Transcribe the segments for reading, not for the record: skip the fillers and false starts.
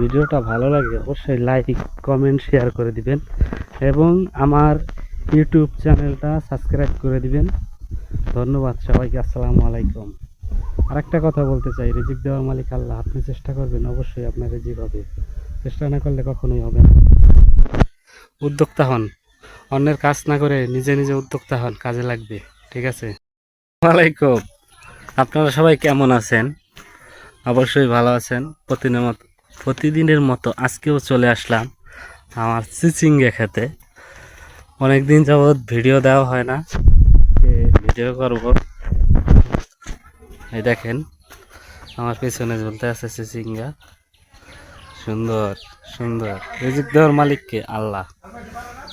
ভিডিওটা ভালো লাগে অবশ্যই লাইক কমেন্ট শেয়ার করে দিবেন এবং আমার ইউটিউব চ্যানেলটা সাবস্ক্রাইব করে দিবেন। ধন্যবাদ সবাইকে। আসসালামু আলাইকুম। আরেকটা কথা বলতে চাই, রিজিক দেওয়ার মালিক আল্লাহ। আপনি চেষ্টা করবেন, অবশ্যই আপনার রিজিক হবে। চেষ্টা না করলে কখনোই হবে না। উদ্যোক্তা হন, অন্যের কাজ না করে নিজে নিজে উদ্যোক্তা হন, কাজে লাগবে। ঠিক আছে? আসসালামু আলাইকুম। আপনারা সবাই কেমন আছেন? অবশ্যই ভালো আছেন। প্রতিদিনের মতো আজকেও চলে আসলাম আমার চিচিঙ্গা খেতে। অনেকদিন যাবৎ ভিডিও দেওয়া হয় না, ভিডিও করব। এই দেখেন আমার পেছনে ঝুলতে আছে চিচিঙ্গা। সুন্দর সুন্দর। রিজিক দেওয়ার মালিককে আল্লাহ।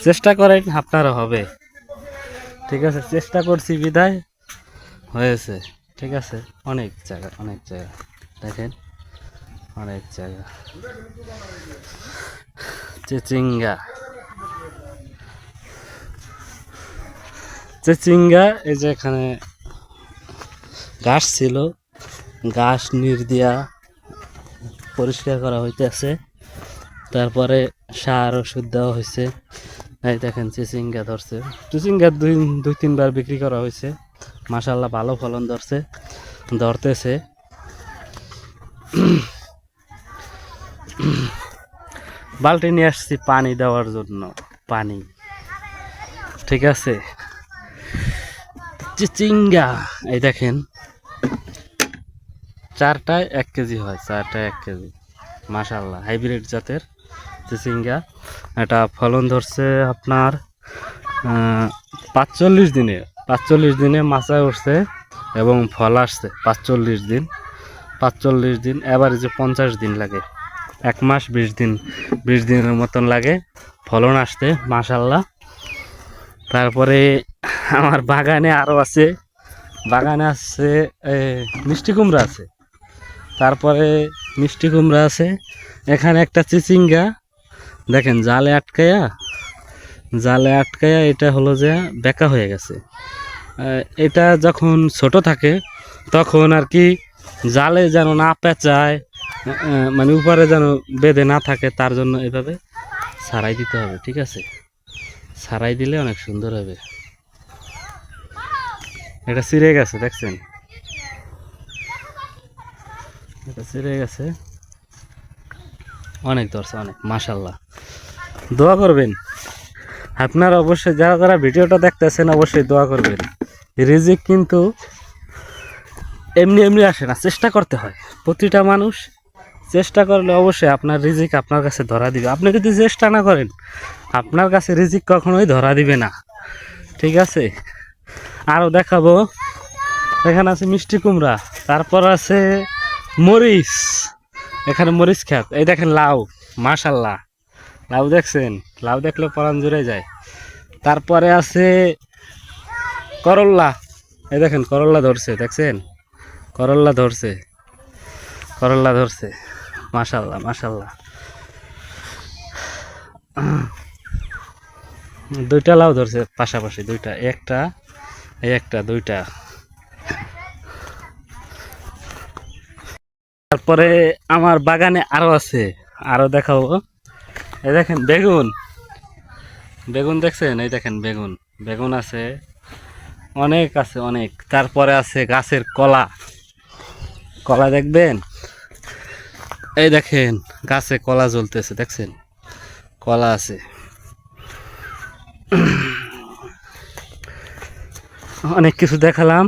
চেষ্টা করেন, আপনারও হবে। ঠিক আছে? চেষ্টা করছি বিদায় হয়েছে। ঠিক আছে? অনেক জায়গা দেখেন, অনেক জায়গা চিচিঙ্গা। এই যে এখানে ঘাস ছিল, ঘাস দিয়া পরিষ্কার করা হইতেছে, তারপরে সার ওষুধ দেওয়া হয়েছে। এই দেখেন চিচিঙ্গা ধরছে। চিচিঙ্গা দুই তিনবার বিক্রি করা হয়েছে। মাশাআল্লাহ ভালো ফলন ধরতেছে। বালতি নিয়ে আসছি পানি দেওয়ার জন্য, পানি। ঠিক আছে? চিচিঙ্গা এই দেখেন, চারটায় 1 কেজি হয়, 4টায় 1 কেজি। মাশাআল্লাহ হাইব্রিড জাতের চিচিঙ্গা। এটা ফলন ধরছে আপনার 45 দিনে মাচায় উঠছে এবং ফল আসছে 45 দিন এভারেজে 50 দিন লাগে। 1 মাস 20 দিনের মতন লাগে ফলন আসতে। মাশাআল্লাহ। তারপরে আমার বাগানে আরও আছে, মিষ্টি কুমড়া আছে। তারপরে মিষ্টি কুমড়া আছে। এখানে একটা চিচিঙ্গা দেখেন জালে আটকায়া এটা হলো যে বেঁকা হয়ে গেছে। এটা যখন ছোট থাকে তখন আর কি জালে যেন না পেঁচায়, মানে উপরে যেন বেঁধে না থাকে, তার জন্য এভাবে ছাড়াই দিতে হবে। ঠিক আছে? ছাড়াই দিলে অনেক সুন্দর হবে। এটা ছিঁড়ে গেছে, দেখছেন? এটা ছিঁড়ে গেছে, অনেক ধরছে, অনেক। মাশাআল্লাহ। দোয়া করবেন আপনারা, অবশ্যই যারা যারা ভিডিওটা দেখতেছেন অবশ্যই দোয়া করবেন। রিজিক কিন্তু এমনি এমনি আসে না, চেষ্টা করতে হয়। প্রতিটা মানুষ চেষ্টা করলে অবশ্যই আপনার রিজিক আপনার কাছে ধরা দিবে। আপনি যদি চেষ্টা না করেন, আপনার কাছে রিজিক কখনোই ধরা দিবে না। ঠিক আছে? আরও দেখাবো। এখানে আছে মিষ্টি কুমড়া, তারপর আছে মরিচ। এখানে মরিচ খেত। এই দেখেন লাউ। মাশাআল্লাহ, লাউ দেখছেন? লাউ দেখলে পরাণ জুড়ে যায়। তারপরে আছে করল্লা। এই দেখেন করল্লা ধরছে, দেখছেন? করল্লা ধরছে। মাশাআল্লাহ মাশাআল্লাহ। দুইটা লাউ ধরছে পাশাপাশি, দুইটা, দুইটা। তারপরে আমার বাগানে আরো আছে, আরো দেখাবো। এই দেখেন বেগুন দেখছেন? এই দেখেন বেগুন আছে, অনেক আছে, অনেক। তারপরে আছে গাছের কলা দেখবেন? এই দেখেন গাছে কলা জ্বলতেছে, দেখছেন? কলা আছে। অনেক কিছু দেখালাম।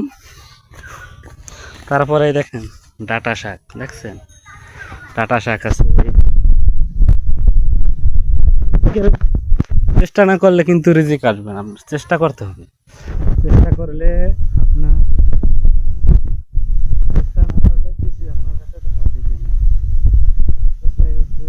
তারপরে দেখেন ডাঁটা শাক, দেখছেন? ডাঁটা শাক আছে। চেষ্টা না করলে কিন্তু রিজিক আসবে না, আপনার চেষ্টা করতে হবে। চেষ্টা করলে আপনার, চেষ্টা না করলে কিছু আপনার কাছে ধরা দিবে না। চেষ্টাই হচ্ছে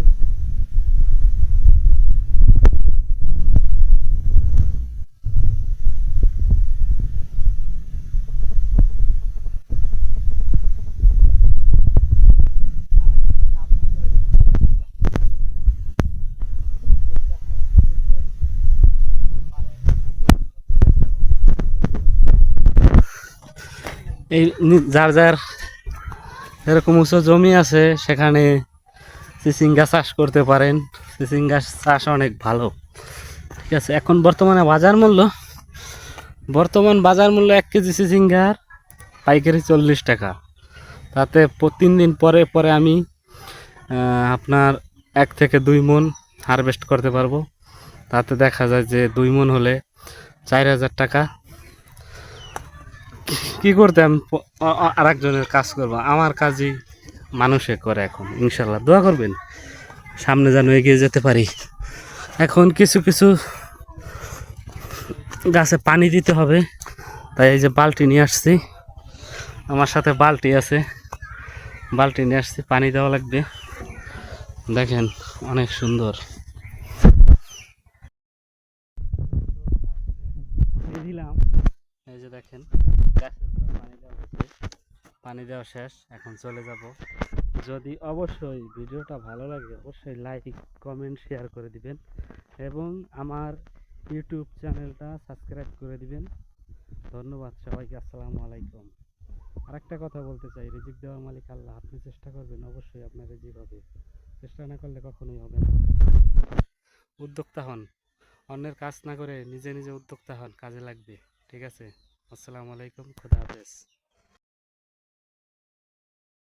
এই যার এরকম উঁচু জমি আছে সেখানে চিচিঙ্গা চাষ করতে পারেন। চিচিঙ্গা চাষ অনেক ভালো, ঠিক আছে। এখন বর্তমান বাজার মূল্য 1 কেজি চিচিঙ্গার পাইকারি 40 টাকা। তাতে 3 দিন পরে পরে আমি আপনার 1 থেকে 2 মণ হারভেস্ট করতে পারবো। তাতে দেখা যায় যে 2 মণ হলে 4000 টাকা। কি করতে আমি আরেকজনের কাজ করব? আমার কাজই মানুষে করে এখন। ইনশাল্লাহ দোয়া করবেন সামনে যেন এগিয়ে যেতে পারি। এখন কিছু কিছু গাছে পানি দিতে হবে, তাই এই যে বালতি নিয়ে আসছি, আমার সাথে বালতি আছে, বালতি নিয়ে আসছি, পানি দেওয়া লাগবে। দেখেন অনেক সুন্দর দিলাম। এই যে দেখেন গাছের গোড়ায় পানি দেওয়া হচ্ছে, পানি দেওয়া শেষ, এখন চলে যাব। যদি অবশ্যই ভিডিওটা ভালো লাগে অবশ্যই লাইক কমেন্ট শেয়ার করে দিবেন এবং আমার ইউটিউব চ্যানেলটা সাবস্ক্রাইব করে দিবেন। ধন্যবাদ সবাইকে, আসসালামু আলাইকুম। আরেকটা কথা বলতে চাই, রিজিক দেওয়ার মালিক আল্লাহ। আপনি চেষ্টা করবেন, অবশ্যই আপনার রিজিক হবে। চেষ্টা না করলে কখনোই হবে না। উদ্যোক্তা হন, অন্যের কাজ না করে নিজে নিজে উদ্যোক্তা হন, কাজে লাগবে। ঠিক আছে, আসসালামু আলাইকুম, খুদা হাফেজ।